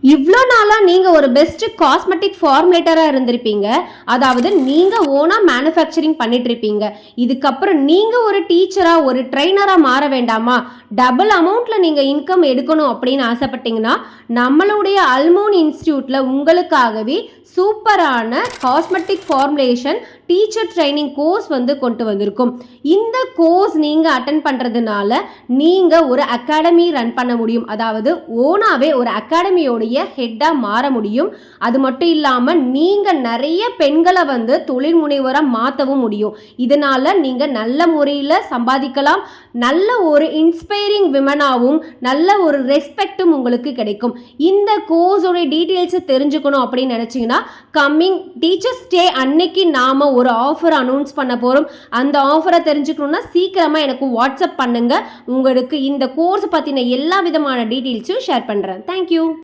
இவ்வளோ நாளாக நீங்கள் ஒரு பெஸ்ட் காஸ்மெட்டிக் ஃபார்முலேட்டராக இருந்திருப்பீங்க. அதாவது நீங்கள் ஓனாக மேனுஃபேக்சரிங் பண்ணிட்டு இருப்பீங்க. இதுக்கப்புறம் நீங்கள் ஒரு டீச்சராக ஒரு ட்ரெயினராக மாற வேண்டாமா? டபுள் அமௌண்ட்டில் நீங்கள் இன்கம் எடுக்கணும் அப்படின்னு ஆசைப்பட்டீங்கன்னா நம்மளுடைய அல்மோன் இன்ஸ்டியூட்டில் உங்களுக்காகவே சூப்பரான cosmetic formulation teacher training course கொண்டு வந்திருக்கும். இந்த கோர்ஸ் நீங்கள் அட்டன் பண்ணுறதுனால நீங்கள் ஒரு அகாடமி ரன் பண்ண முடியும். அதாவது ஓனாகவே ஒரு அகாடமியோடைய ஹெட்டாக மாற முடியும். அது மட்டும் இல்லாமல் நீங்கள் நிறைய பெண்களை தொழில் முனைவராக மாற்றவும் முடியும். இதனால் நீங்கள் நல்ல முறையில் சம்பாதிக்கலாம். நல்ல ஒரு இன்ஸ்பைரிங் விமனாகவும் நல்ல ஒரு ரெஸ்பெக்டும் உங்களுக்கு கிடைக்கும். இந்த கோர்ஸோட டீட்டெயில்ஸை தெரிஞ்சுக்கணும் அப்படின்னு நினச்சிங்கன்னா கம்மிங் டீச்சர்ஸ் டே அன்னைக்கு நாம் ஒரு ஆஃபர் அனௌன்ஸ் பண்ண போகிறோம். அந்த ஆஃபரை தெரிஞ்சுக்கணுன்னா சீக்கிரமாக எனக்கு வாட்ஸ்அப் பண்ணுங்கள். உங்களுக்கு இந்த கோர்ஸ் பற்றின எல்லா விதமான டீட்டெயில்ஸும் ஷேர் பண்ணுறேன். தேங்க்யூ.